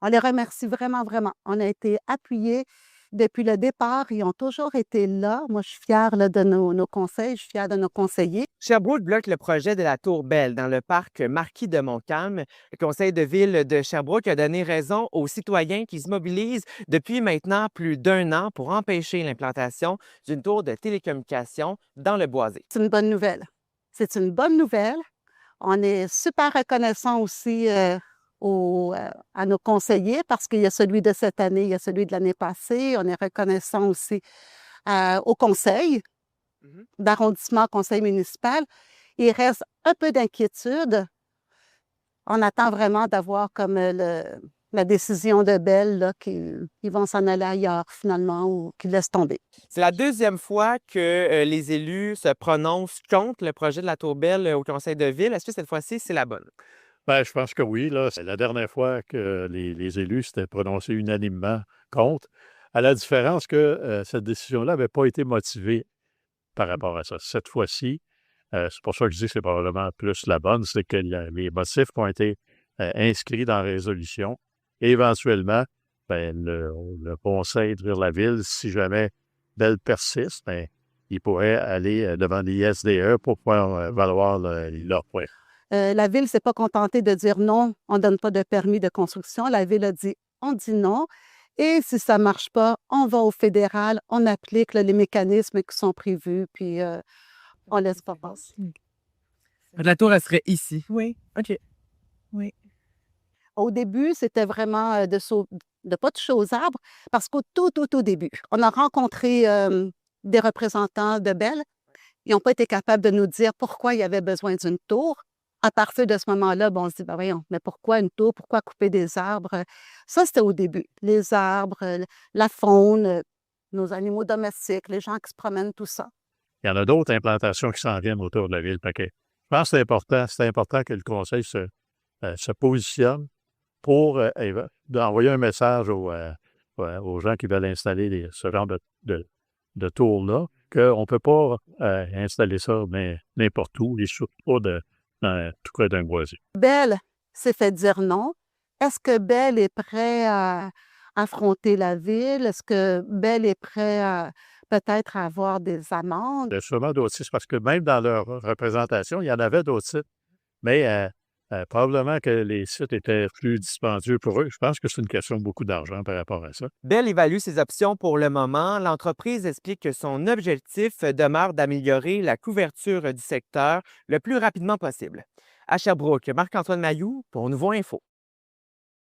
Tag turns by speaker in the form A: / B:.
A: On les remercie vraiment, vraiment. On a été appuyés depuis le départ. Ils ont toujours été là. Moi, je suis fière là, de nos conseils. Je suis fière de nos conseillers.
B: Sherbrooke bloque le projet de la Tour Belle dans le parc Marquis de Montcalm. Le conseil de ville de Sherbrooke a donné raison aux citoyens qui se mobilisent depuis maintenant plus d'un an pour empêcher l'implantation d'une tour de télécommunication dans le boisé.
A: C'est une bonne nouvelle. C'est une bonne nouvelle. On est super reconnaissant aussi à nos conseillers parce qu'il y a celui de cette année, il y a celui de l'année passée. On est reconnaissant aussi au conseil
B: Mhm.
A: d'arrondissement, conseil municipal. Il reste un peu d'inquiétude. On attend vraiment d'avoir comme la décision de Bell là, qu'ils vont s'en aller ailleurs finalement ou qu'ils laissent tomber.
B: C'est la deuxième fois que les élus se prononcent contre le projet de la Tour Belle au conseil de ville. Est-ce que cette fois-ci, c'est la bonne?
C: Ben, je pense que oui, là. C'est la dernière fois que les élus s'étaient prononcés unanimement contre, à la différence que cette décision-là n'avait pas été motivée par rapport à ça. Cette fois-ci, c'est pour ça que je dis que c'est probablement plus la bonne, c'est que les motifs qui ont été inscrits dans la résolution et éventuellement, ben, le conseil de la ville, si jamais Bell persiste, ben, il pourrait aller devant l'ISDE pour pouvoir valoir leur point.
A: La ville ne s'est pas contentée de dire non, on ne donne pas de permis de construction. La ville a dit on dit non. Et si ça ne marche pas, on va au fédéral, on applique là, les mécanismes qui sont prévus, puis on ne laisse pas passer.
B: La tour, elle serait ici.
D: Oui,
B: OK.
D: oui.
A: Au début, c'était vraiment de pas toucher aux arbres, parce qu'au tout début, on a rencontré des représentants de Bell. Ils n'ont pas été capables de nous dire pourquoi il y avait besoin d'une tour. À partir de ce moment-là, bon, on se dit, ben voyons, mais pourquoi une tour? Pourquoi couper des arbres? Ça, c'était au début. Les arbres, la faune, nos animaux domestiques, les gens qui se promènent, tout ça.
C: Il y en a d'autres implantations qui s'en viennent autour de la ville. Fait que je pense que c'est important que le conseil se positionne pour envoyer un message aux gens qui veulent installer ce genre de tour-là, qu'on ne peut pas installer ça n'importe où, et surtout pas tout près d'un boisé.
A: Bell s'est fait dire non. Est-ce que Bell est prêt à affronter la ville? Est-ce que Bell est prêt à peut-être à avoir des amendes?
C: Il y a sûrement d'autres sites, parce que même dans leur représentation, il y en avait d'autres sites, mais probablement que les sites étaient plus dispendieux pour eux. Je pense que c'est une question de beaucoup d'argent par rapport à ça.
B: Bell évalue ses options pour le moment. L'entreprise explique que son objectif demeure d'améliorer la couverture du secteur le plus rapidement possible. À Sherbrooke, Marc-Antoine Mailloux pour Nouveau Info.